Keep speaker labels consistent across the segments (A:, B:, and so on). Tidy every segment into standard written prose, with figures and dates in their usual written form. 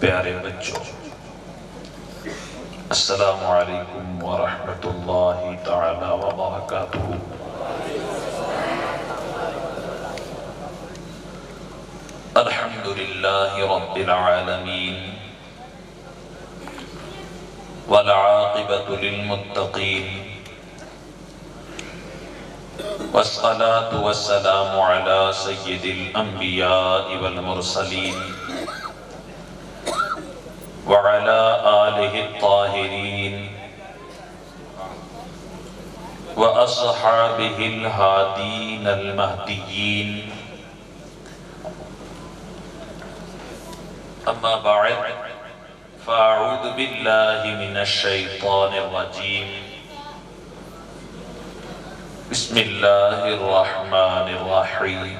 A: پیارے بچوں، السلام علیکم ورحمۃ اللہ تعالی وبرکاتہ۔ الحمد للہ رب العالمین والعاقبۃ للمتقین والصلاة والسلام علی سید الانبیاء والمرسلین وعلى آلہ الطاہرین وأصحابہ الہادین المہدیین، اما بعد فاعوذ باللہ من الشیطان الرجیم، بسم اللہ الرحمن الرحیم۔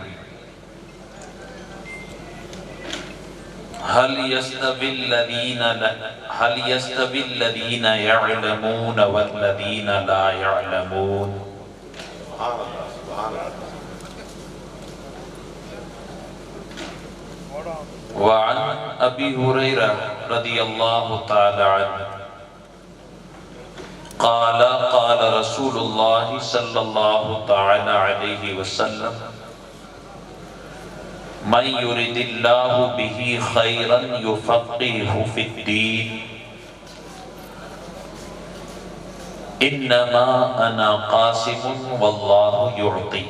A: هل يستوي الذين يعلمون والذين لا يعلمون؟ وعن ابي هريرة رضي الله تعالى عنه قال قال رسول الله صلى الله تعالى عليه وسلم: من يرد الله به خيرا يفقهه في الدين، انما انا قاسم والله يعطي۔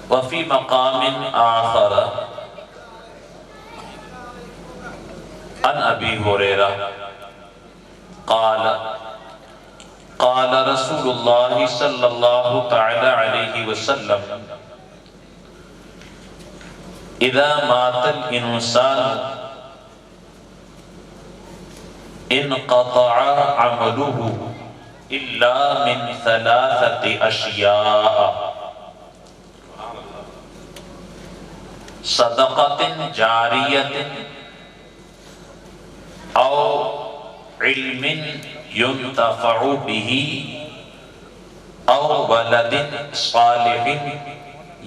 A: وفي مقام آخر عن ابي هريرة قال قال رسول الله صلى الله تعالى عليه وسلم: اذا مات الانسان انقطع عمله الا من ثلاثة اشیاء: صدقة جاریة او علم ينتفع به او ولد صالح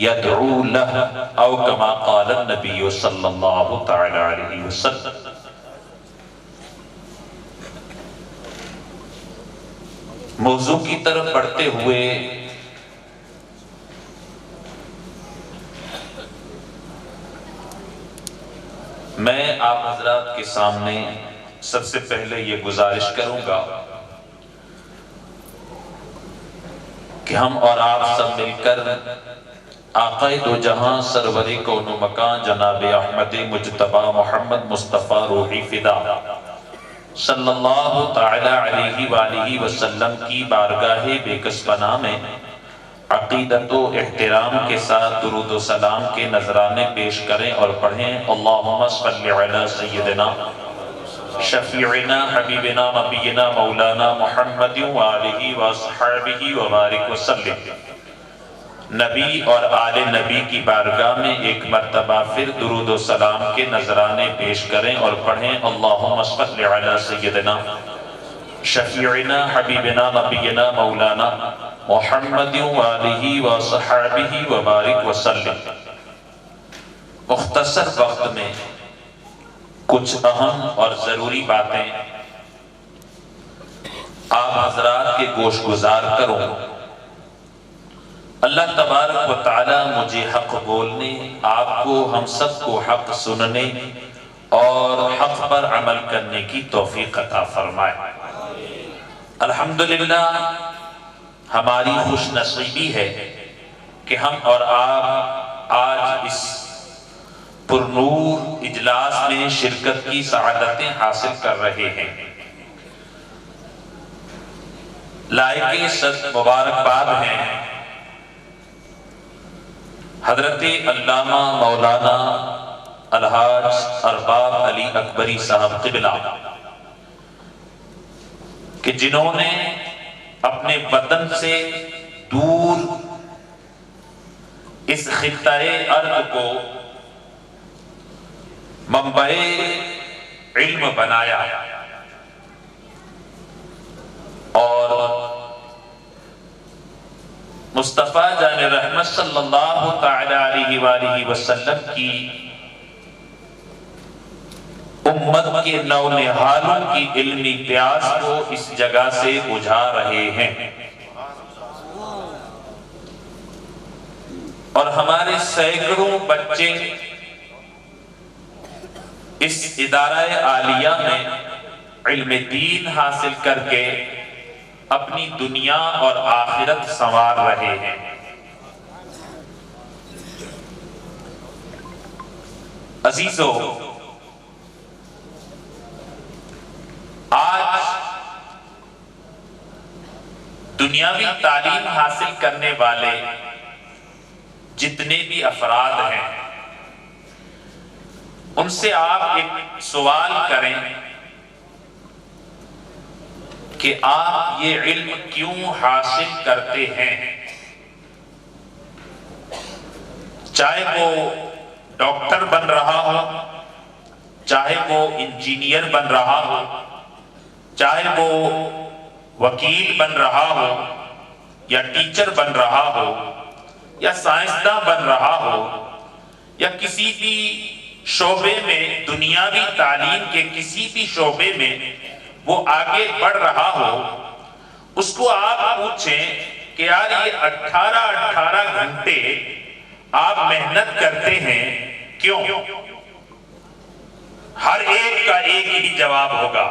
A: يدعو له، او كما قال النبي صلی اللہ تعالی علیہ وسلم۔ موضوع کی طرف بڑھتے ہوئے میں آپ حضرات کے سامنے سب سے پہلے یہ گزارش کروں گا کہ ہم اور آپ سب مل کر آقا دو جہاں سرور کون و مکان جناب احمد مجتبی محمد مصطفیٰ روحی فدا صلی اللہ تعالی علیہ وآلہ وسلم کی بارگاہ بے کس پناہ میں عقیدت و احترام کے ساتھ درود و سلام کے نذرانے پیش کریں اور پڑھیں: اللہم صلی علی سیدنا شفیعنا حبیبنا نبینا مولانا محمد وآلہ وصحبہ وبارک وسلم۔ نبی اور آل نبی کی بارگاہ میں ایک مرتبہ پھر درود و سلام کے نذرانے پیش کریں اور پڑھیں: اللہم صلی علی سیدنا شفیعنا حبیبنا نبینا مولانا محمد وآلہ وصحبہ وبارک وسلم۔ مختصر وقت میں کچھ اہم اور ضروری باتیں آپ حضرات کے گوش گزار کروں۔ اللہ تبارک و تعالی مجھے حق بولنے، آپ کو ہم سب کو حق سننے اور حق پر عمل کرنے کی توفیق عطا فرمائے۔ الحمدللہ ہماری خوش نصیبی ہے کہ ہم اور آپ آج اس پرنور اجلاس میں شرکت کی سعادتیں حاصل کر رہے ہیں۔ لائق صد مبارکباد ہیں حضرت علامہ مولانا الحاج ارباب علی اکبری صاحب قبلہ کہ جنہوں نے اپنے وطن سے دور اس خطہ ارض کو منبع علم بنایا اور مصطفیٰ جان رحمت صلی اللہ تعالی علیہ وآلہ وسلم کی امت کے نونہالوں کی علمی پیاس کو اس جگہ سے بجھا رہے ہیں، اور ہمارے سینکڑوں بچے اس ادارہ عالیہ میں علم دین حاصل کر کے اپنی دنیا اور آخرت سنوار رہے ہیں۔ عزیزو، آج دنیاوی تعلیم حاصل کرنے والے جتنے بھی افراد ہیں، ان سے آپ ایک سوال کریں کہ آپ یہ علم کیوں حاصل کرتے ہیں؟ چاہے وہ ڈاکٹر بن رہا ہو، چاہے وہ انجینئر بن رہا ہو، چاہے وہ وکیل بن رہا ہو، یا ٹیچر بن رہا ہو، یا سائنسداں بن رہا ہو، یا کسی بھی شعبے میں دنیاوی تعلیم کے کسی بھی شعبے میں وہ آگے بڑھ رہا ہو، اس کو آپ پوچھیں کہ یار یہ 18 گھنٹے آپ محنت کرتے ہیں کیوں؟ ہر ایک کا ایک ہی جواب ہوگا،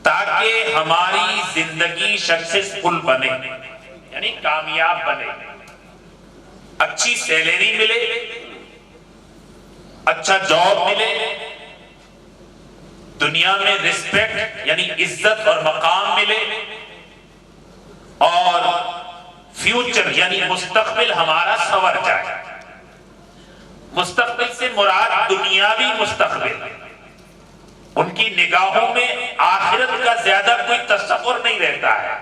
A: تاکہ ہماری زندگی سکسیسفل بنے، یعنی کامیاب بنے، اچھی سیلری ملے، اچھا جاب ملے، دنیا میں ریسپیکٹ یعنی عزت اور مقام ملے، اور فیوچر یعنی مستقبل ہمارا سنور جائے۔ مستقبل سے مراد دنیاوی مستقبل، ان کی نگاہوں میں آخرت کا زیادہ کوئی تصور نہیں رہتا ہے،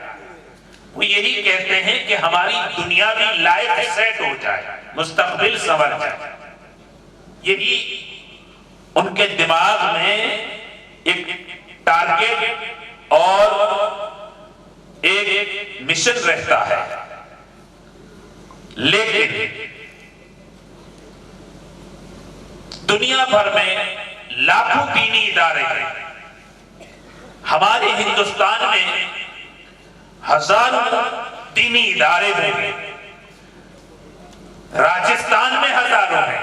A: وہ یہی کہتے ہیں کہ ہماری دنیاوی لائف سیٹ ہو جائے، مستقبل سنور جائے۔ یہی ان کے دماغ میں ایک ٹارگٹ اور ایک مشن رہتا ہے۔ لیکن دنیا بھر میں لاکھوں دینی ادارے ہیں، ہمارے ہندوستان میں ہزاروں دینی ادارے ہیں، راجستھان میں ہزاروں ہیں۔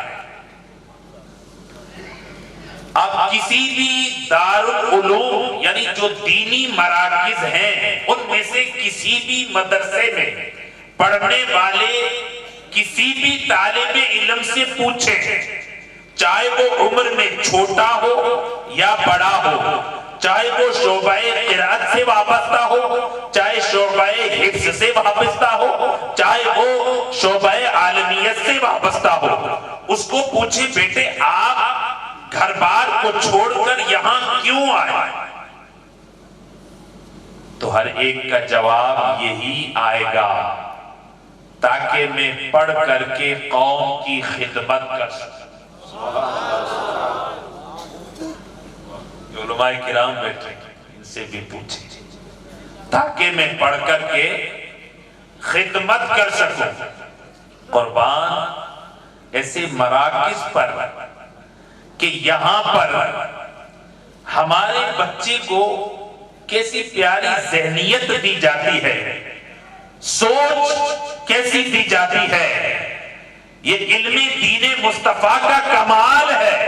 A: اب کسی بھی دارالعلوم یعنی جو دینی مراکز ہیں، ان میں سے کسی بھی مدرسے میں پڑھنے والے کسی بھی طالب علم سے پوچھیں، چاہے وہ عمر میں چھوٹا ہو یا بڑا ہو، چاہے وہ شعبہ قرات سے وابستہ ہو، چاہے شعبہ حفظ سے وابستہ ہو، چاہے وہ شعبہ عالمیت سے وابستہ ہو، اس کو پوچھیں بیٹے آپ گھر بار کو چھوڑ کر یہاں کیوں آئے؟ تو ہر ایک کا جواب یہی آئے گا، تاکہ میں پڑھ کر کے قوم کی خدمت کر سکوں۔ علماء کرام بیٹھے ان سے بھی پوچھیں، تاکہ میں پڑھ کر کے خدمت کر سکوں۔ قربان ایسے مراکز پر کہ یہاں پر ہمارے بچے کو کیسی پیاری ذہنیت دی جاتی ہے، سوچ کیسی دی جاتی ہے۔ یہ علم دین مصطفیٰ کا کمال ہے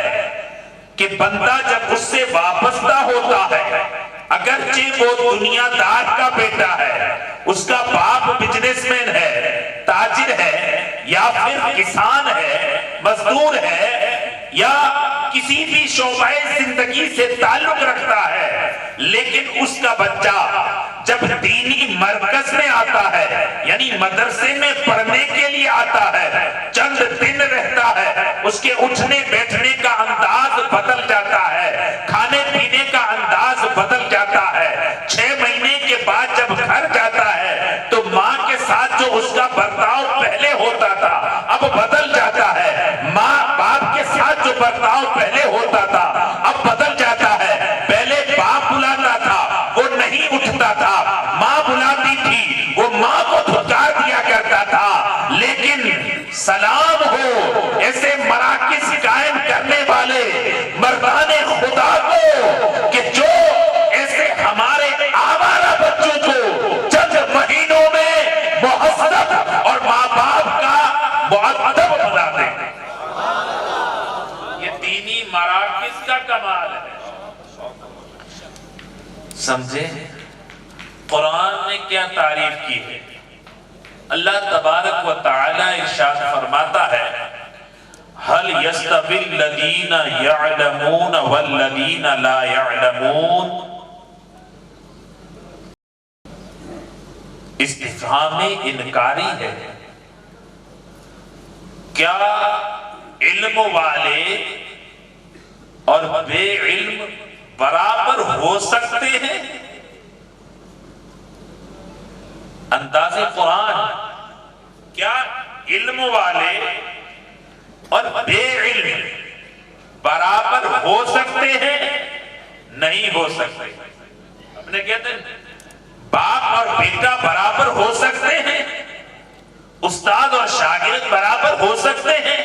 A: کہ بندہ جب اس سے وابستہ ہوتا ہے، اگرچہ وہ دنیا دار کا بیٹا ہے، اس کا باپ بزنس مین ہے، تاجر ہے، یا پھر کسان ہے، مزدور ہے، یا کسی بھی شعبہ زندگی سے تعلق رکھتا ہے، لیکن اس کا بچہ جب دینی مرکز میں آتا ہے یعنی مدرسے میں پڑھنے کے لیے آتا ہے، چند دن رہتا ہے، اس کے اٹھنے بیٹھنے کا انداز بدل جاتا ہے، کھانے پینے کا انداز بدل جاتا ہے۔ 6 مہینے کے بعد جب گھر جاتا ہے تو ماں کے ساتھ جو اس کا برتاؤ پہلے ہوتا تھا اب بدل جاتا ہے، ماں باپ کے ساتھ جو برتاؤ پہلے ہوتا تھا اب بدل جاتا ہے۔ پہلے باپ بلاتا تھا وہ نہیں اٹھتا تھا، ماں بلاتی تھی وہ ماں کو دھتکار دیا کرتا تھا۔ لیکن سلام ہو ایسے مراکز قائم کرنے والے، مردان سمجھے؟ قرآن نے کیا تعریف کی ہے؟ اللہ تبارک و تعالی ارشاد فرماتا ہے هل يستوي الذين يعلمون والذين لا يعلمون. استفہام انکاری ہے. کیا علم والے اور بے علم برابر ہو سکتے ہیں؟ انداز قرآن، کیا علم والے اور بے علم برابر ہو سکتے ہیں؟ نہیں ہو سکتے. اپنے کہتے ہیں باپ اور بیٹا برابر ہو سکتے ہیں؟ استاد اور شاگرد برابر ہو سکتے ہیں؟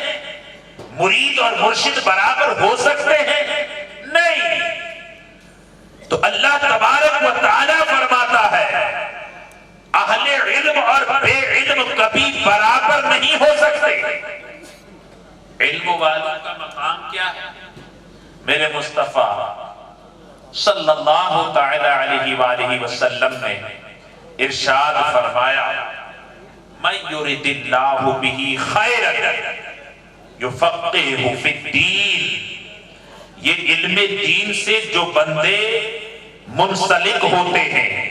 A: مرید اور مرشد برابر ہو سکتے ہیں؟ نہیں. تو اللہ تبارک و تعالی فرماتا ہے اہل علم اور بے علم کبھی برابر نہیں ہو سکتے. علم والوں کا مقام کیا ہے؟ میرے مصطفیٰ صلی اللہ تعالی علیہ وآلہ وسلم نے ارشاد فرمایا من یرد اللہ بہ خیرا یفقہہ فی الدین. یہ علم دین سے جو بندے منسلک ہوتے ہیں،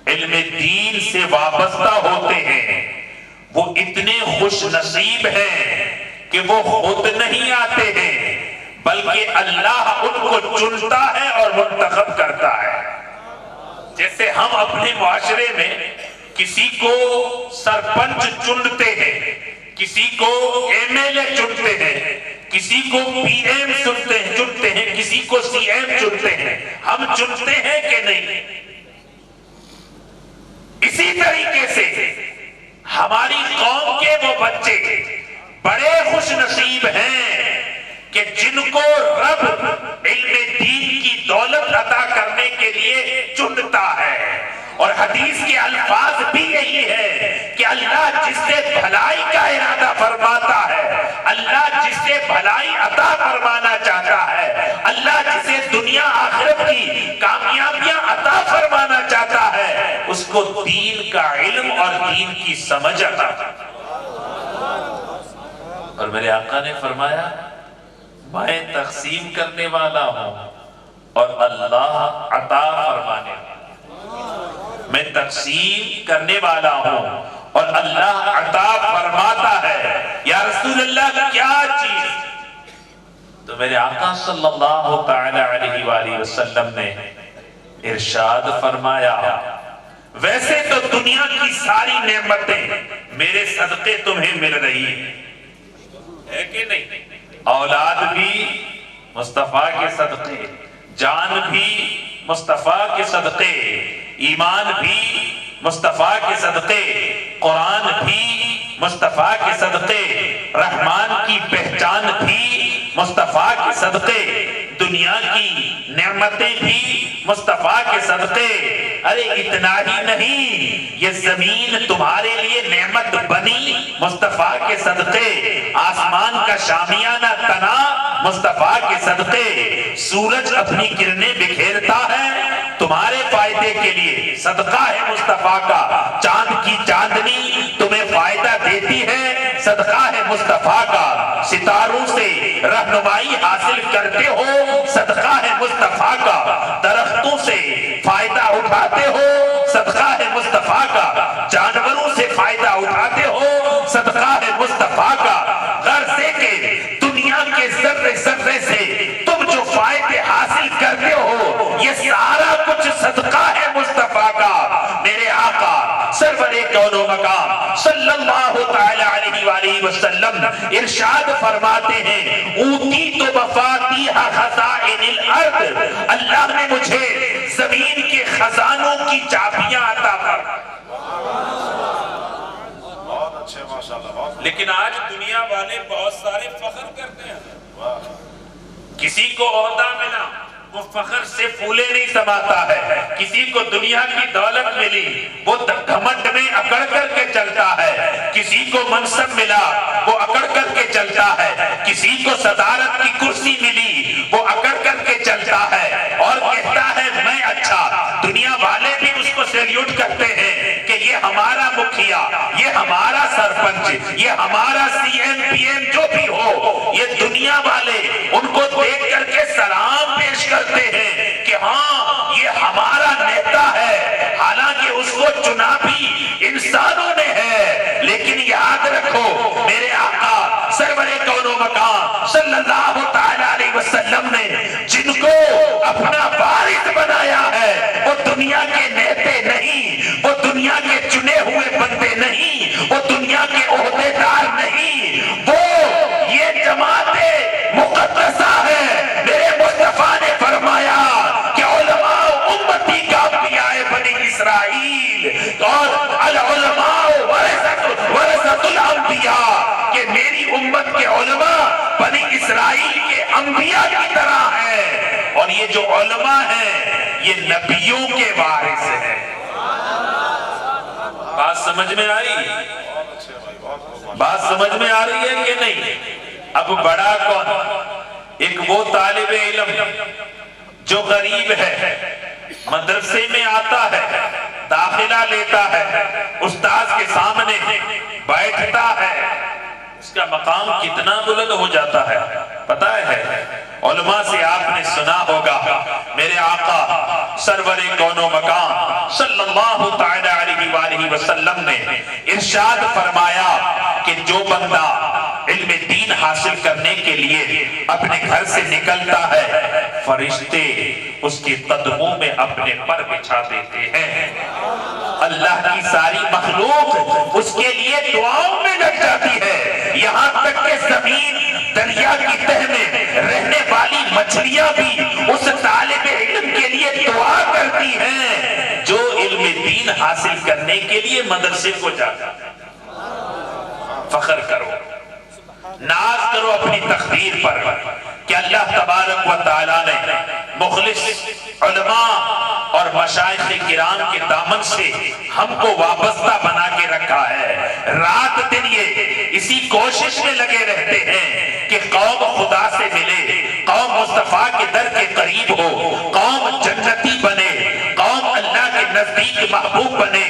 A: علم دین سے وابستہ ہوتے ہیں، وہ اتنے خوش نصیب ہیں کہ وہ خود نہیں آتے ہیں بلکہ اللہ ان کو چنتا ہے اور منتخب کرتا ہے. جیسے ہم اپنے معاشرے میں کسی کو سرپنچ چنتے ہیں، کسی کو ایم ایل اے چنتے ہیں، کسی کو پی ایم چنتے ہیں، کسی کو سی ایم چنتے ہیں. ہم چنتے ہیں کہ نہیں؟ اسی طریقے سے ہماری قوم کے وہ بچے بڑے خوش نصیب ہیں کہ جن کو رب علم دین کی دولت عطا کرنے کے لیے چنتا ہے. اور حدیث کے الفاظ بھی یہی ہے کہ اللہ جس سے بھلائی کا ارادہ فرماتا ہے، اللہ جس سے بھلائی عطا فرمانا چاہتا ہے، اللہ جسے دنیا آخرت کی کامیابیاں عطا فرمانا چاہتا ہے، اس کو دین کا علم اور دین کی سمجھ عطا. اور میرے آقا نے فرمایا میں تقسیم کرنے والا ہوں اور اللہ عطا فرمانے والا. میں تقسیم کرنے والا ہوں اور اللہ عطا فرماتا ہے. یا رسول اللہ کیا چیز؟ تو میرے آقا صلی اللہ تعالی علیہ وآلہ وسلم نے ارشاد فرمایا ویسے تو دنیا کی ساری نعمتیں میرے صدقے تمہیں مل رہی ہے کہ نہیں؟ اولاد بھی مصطفیٰ کے صدقے، جان بھی مصطفیٰ کے صدقے، ایمان بھی مصطفیٰ کے صدقے، قرآن بھی مصطفیٰ کے صدقے، رحمان کی پہچان بھی مصطفیٰ کے صدقے، دنیا کی نعمتیں بھی مصطفیٰ کے صدقے. ارے اتنا ہی نہیں، یہ زمین تمہارے لیے نعمت بنی مصطفیٰ کے صدقے، آسمان کا شامیانہ تنا مصطفیٰ کے صدقے، سورج اپنی کرنیں بکھیرتا ہے تمہارے فائدے کے لیے، صدقہ ہے مصطفیٰ کا. چاند کی چاندنی تمہیں فائدہ دیتی ہے، صدقہ ہے مصطفیٰ کا. ستاروں سے رہنمائی حاصل کرتے ہو، صدقہ ہے مصطفیٰ کا. درختوں سے فائدہ اٹھاتے ہو، صدقہ ہے مصطفیٰ کا. جانوروں سے فائدہ اٹھاتے ہو، صدقہ ہے مصطفیٰ کا. غرض ہے کہ دنیا کے ذرے ذرے سے تم جو فائدے حاصل کرتے ہو یہ سارا کچھ صدقہ ہے مصطفیٰ کا. میرے آقا سرور کون و مقام صلی اللہ تعالی علیہ وآلہ وسلم ارشاد فرماتے ہیں اوتیت مفاتیح خزائن الارض، اللہ نے مجھے زمین کے خزانوں کی چابیاں عطا فرمائیں. لیکن آج دنیا والے بہت سارے فخر کرتے ہیں. کسی کو عہدہ ملا وہ فخر سے پھولے نہیں سماتا ہے، کسی کو دنیا کی دولت ملی وہ گھمنڈ میں اکڑ کر کے چلتا ہے، کسی کو منصب ملا وہ اکڑ کر کے چلتا ہے، کسی کو صدارت کی کرسی ملی وہ اکڑ کر کے چلتا ہے اور کہتا ہے میں اچھا. سرپنچ، یہ ہمارا سی ایم پی ایم جو بھی ہو، یہ دنیا والے ان کو دیکھ کر کے سلام پیش کرتے ہیں کہ ہاں یہ ہمارا نیتا ہے، حالانکہ اس کو چنا بھی انسانوں نے ہے۔ لیکن یاد رکھو میرے آقا سرور کون و مکان صلی اللہ تعالی علیہ وسلم نے جن کو اپنا وارث بنایا ہے، وہ دنیا کے نیتے نہیں، وہ دنیا کے چنے ہوئے بندے نہیں، وہ دنیا کے عہدیدار نہیں، وہ یہ جماعت مقدسہ ہے۔ میرے مصطفیٰ نے فرمایا کہ علماء امتی کا انبیاء بنی اسرائیل اور العلماء ورثۃ الانبیاء، کہ میری امت کے علماء بنی اسرائیل کے انبیاء کی طرح ہیں، اور یہ جو علماء ہیں یہ نبیوں کے وارث ہیں۔ بات سمجھ میں آئی؟ بات سمجھ میں آ رہی ہے کہ نہیں؟ اب بڑا کون؟ ایک وہ طالب علم جو غریب ہے، مدرسے میں آتا ہے، داخلہ لیتا ہے، استاذ کے سامنے بیٹھتا ہے، اس کا مقام کتنا بلند ہو جاتا ہے پتہ ہے؟ علماء سے آپ نے سنا ہوگا، میرے آقا سرور کون و مکان صلی اللہ تعالی علیہ وآلہ وسلم نے ارشاد فرمایا کہ جو بندہ علم دین حاصل کرنے کے لیے اپنے گھر سے نکلتا ہے، فرشتے اس کے قدموں میں اپنے پر بچھا دیتے ہیں، اللہ کی ساری مخلوق اس کے لیے دعاؤں میں لگ جاتی ہے، یہاں تک کہ زمین دریا کی تہ میں رہنے والی مچھلیاں بھی اس طالب علم کے لیے دعا کرتی ہیں جو علم دین حاصل کرنے کے لیے مدرسے کو جاتا ہے۔ فخر کرو، ناز کرو اپنی تقدیر پر کہ اللہ تبارک و تعالیٰ نے مخلص علماء اور مشائخ کرام کے دامن سے ہم کو وابستہ بنا کے رکھا ہے۔ رات دن یہ اسی کوشش میں لگے رہتے ہیں کہ قوم خدا سے ملے، قوم مصطفیٰ کے در کے قریب ہو، قوم جنتی بنے، قوم اللہ کے نزدیک محبوب بنے۔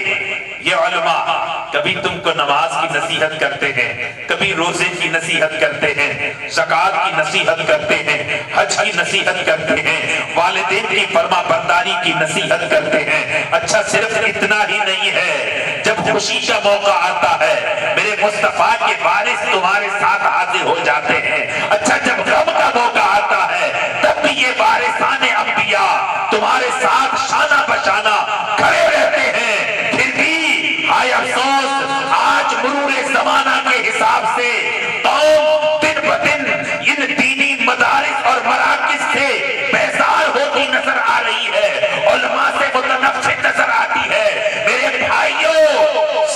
A: یہ علماء کبھی تم کو نماز کی نصیحت کرتے ہیں، کبھی روزے کی نصیحت کرتے ہیں، زکوٰۃ کی نصیحت کرتے ہیں، حج کی نصیحت کرتے ہیں، والدین کی فرما برداری کی نصیحت کرتے ہیں۔ اچھا صرف اتنا ہی نہیں ہے، جب خوشی کا موقع آتا ہے میرے مصطفیٰ کے وارث تمہارے ساتھ حاضر ہو جاتے ہیں۔ اچھا جب غم کا موقع آتا ہے تب بھی یہ وارثان انبیاء تمہارے ساتھ شانہ بشانہ کھڑے رہتے ہیں۔ پھر بھی ہائے افسوس، آج مرور زمانہ کے حساب سے قوم دن بدن ان دینی مدارس اور مراکز سے بیزار ہوتی نظر آ رہی ہے، علماء سے متنفر نظر آتی ہے۔ میرے بھائیوں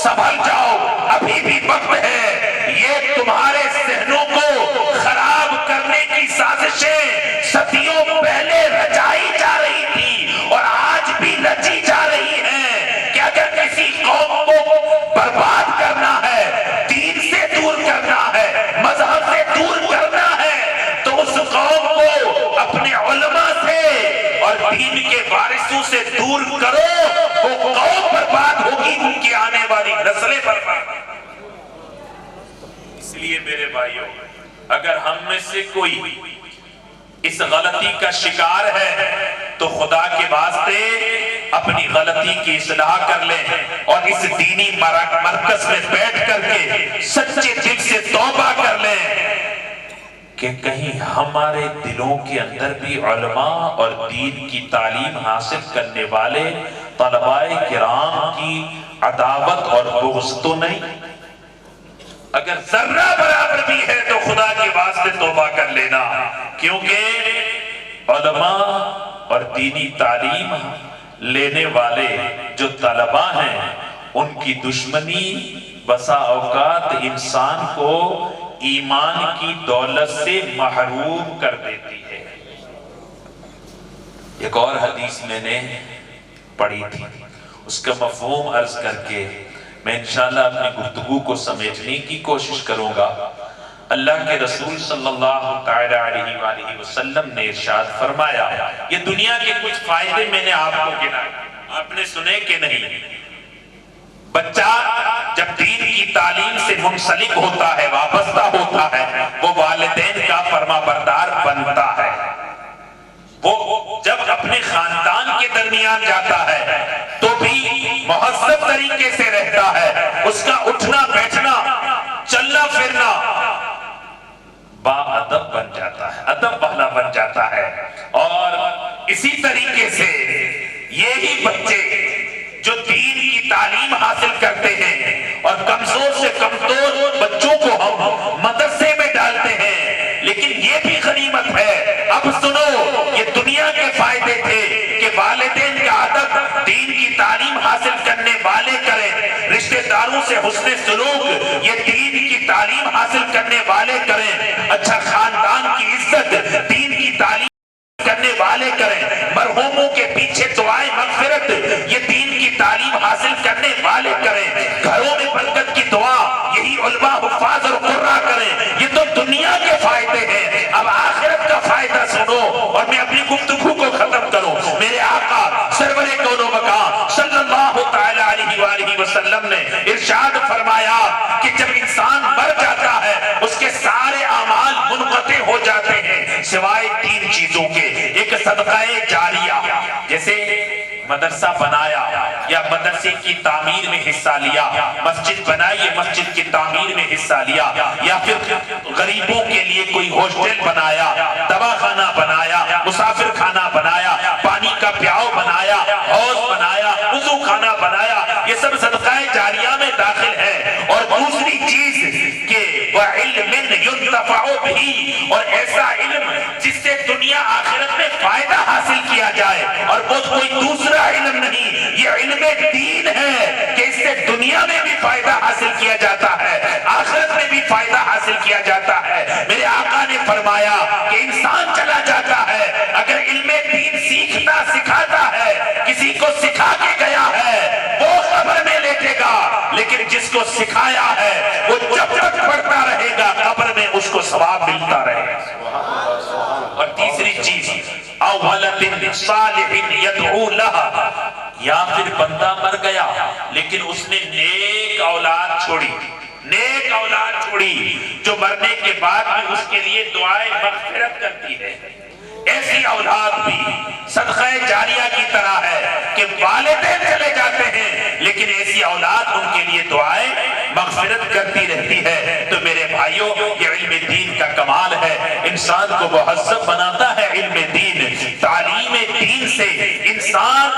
A: سنبھل جاؤ، ابھی بھی وقت ہے۔ یہ تمہارے ذہنوں کو خراب کرنے کی سازشیں صدیوں پہلے رچائی جا رہی تھی اور آج بھی رچی جا رہی ہیں کہ اگر کسی قوم کو برباد کرنا ہے، دین سے دور کرنا ہے، مذہب سے دور کرنا ہے، تو اس قوم کو اپنے علماء سے اور دین کے وارثوں سے دور کرو، وہ قوم برباد ہوگی، ان کی آنے والی نسلیں برباد۔ اس لیے میرے بھائیوں، اگر ہم میں سے کوئی اس غلطی کا شکار ہے تو خدا کے واسطے اپنی غلطی کی اصلاح کر لیں اور اس دینی مرکز میں بیٹھ کر کے سچے دل سے توبہ کر لیں کہ کہیں ہمارے دلوں کے اندر بھی علماء اور دین کی تعلیم حاصل کرنے والے طلباء کرام کی عداوت اور بغض تو نہیں۔ اگر ذرہ برابر بھی ہے تو خدا کے واسطے توبہ کر لینا، کیونکہ علماء اور دینی تعلیم لینے والے جو طلباء ہیں ان کی دشمنی بسا اوقات انسان کو ایمان کی دولت سے محروم کر دیتی ہے۔ ایک اور حدیث میں نے پڑھی تھی، اس کا مفہوم عرض کر کے میں انشاءاللہ اپنی گفتگو کو سمیٹنے کی کوشش کروں گا۔ اللہ کے رسول صلی اللہ تعالی علیہ وآلہ وسلم نے ارشاد فرمایا، یہ دنیا کے کچھ فائدے میں نے آپ کو گنائے، آپ نے سنے کہ نہیں؟ بچہ جب دین کی تعلیم سے منسلک ہوتا ہے، وابستہ ہوتا ہے، وہ والدین کا فرما بردار بنتا ہے۔ وہ جب اپنے خاندان کے درمیان جاتا ہے تو بھی مہذب طریقے سے رہتا ہے، اس کا اٹھنا بیٹھنا چلنا پھرنا با ادب بن جاتا ہے، ادب والا بن جاتا ہے۔ اور اسی طریقے سے یہی بچے جو دین کی تعلیم حاصل کرتے ہیں اور کمزور سے کمزور بچوں کو ہم مدرسے میں ڈالتے ہیں، لیکن یہ بھی غنیمت ہے۔ اب سنو، یہ دنیا کے فائدے تھے کہ والدین کا ادب دین کی تعلیم حاصل کرنے والے کریں، رشتہ داروں سے حسن سلوک یہ دین کی تعلیم حاصل کرنے والے کریں، اچھا خاندان کی عزت دین کی تعلیم کرنے والے کریں، مرحوموں کے پیچھے دعائیں مغفرت یہ دین کی تعلیم حاصل کرنے والے کریں، گھروں میں برکت کی دعا یہی علماء حفاظ اور قرآ کریں۔ یہ تو دنیا کے فائدے ہیں، اب آخرت کا فائدہ سنو اور میں اپنی گفتگو کو ختم کروں۔ میرے آقا سرور کون و مکان صلی اللہ تعالی علیہ وآلہ وسلم نے ارشاد فرمایا کہ جب انسان مر جاتا ہے اس کے سارے اعمال منقطع ہو جاتے ہیں سوائے تین چیزوں کے۔ ایک صدقہ جاریہ، جیسے مدرسہ بنایا یا مدرسے کی تعمیر میں حصہ لیا، مسجد بنائی مسجد کی تعمیر میں حصہ لیا، یا پھر غریبوں کے لیے کوئی ہاسٹل بنایا، دواخانہ بنایا، مسافر خانہ بنایا، پانی کا پیاؤ بنایا، حوض بنایا، وضو خانہ بنایا، یہ سب صدقہ جاریہ میں داخل ہے۔ اور دوسری چیز کہ وَعِلْمٍ يُنْتَفَعُ بِهِ، اور ایسا علم جس سے دنیا آخرت میں فائدہ حاصل کیا جائے، اور وہ کوئی دوسرا علم نہیں، یہ علم دین ہے کہ اس سے دنیا میں بھی فائدہ حاصل کیا جاتا ہے، آخرت میں بھی فائدہ حاصل کیا جاتا ہے۔ میرے آقا نے فرمایا کہ انسان چلا جاتا ہے اگر علم دین سیکھتا سکھاتا ہے، کسی کو سکھا کے گیا ہے وہ قبر میں لیٹے گا، لیکن جس کو سکھایا ہے وہ جب تک پڑھتا رہے گا قبر میں اس کو ثواب ملتا رہے گا۔ اور تیسری چیز اولد صالح یدعو لہا، یا پھر بندہ مر گیا لیکن اس نے نیک اولاد چھوڑی، نیک اولاد چھوڑی جو مرنے کے بعد بھی اس کے لیے دعائیں مغفرت کرتی ہے۔ ایسی اولاد بھی صدقہ جاریہ کی طرح ہے کہ والدین چلے جاتے ہیں لیکن ایسی اولاد ان کے لیے دعائیں مغفرت کرتی رہتی ہے۔ تو میرے بھائیوں، یہ علم دین کا کمال ہے، انسان کو مہذب بناتا ہے علم دین۔ تعلیم دین سے انسان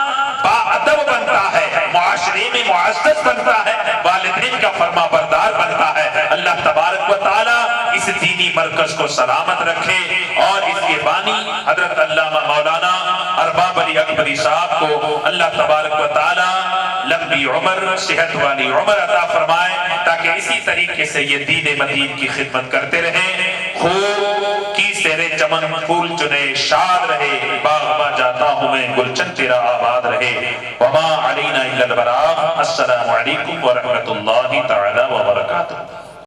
A: باادب بنتا ہے، معاشرے میں معزز بنتا ہے، والدین کا فرما بردار بنتا ہے۔ اللہ تبارک و تعالی اس دینی مرکز کو سلامت رکھے اور اس کے بانی حضرت علامہ مولانا ارباب علی اکبری صاحب کو اللہ تبارک و تعالی لمبی عمر، صحت والی عمر عطا فرمائے تاکہ اسی طریقے سے یہ دین مدین کی خدمت کرتے رہیں۔ خوب کی سیر چمن پھول چنے شاد رہے، باغ با جاتا ہوں میں گلچن تیرا آباد رہے۔ وما علینا الا البلاغ۔ السلام علیکم ورحمۃ اللہ تعالی وبرکاتہ۔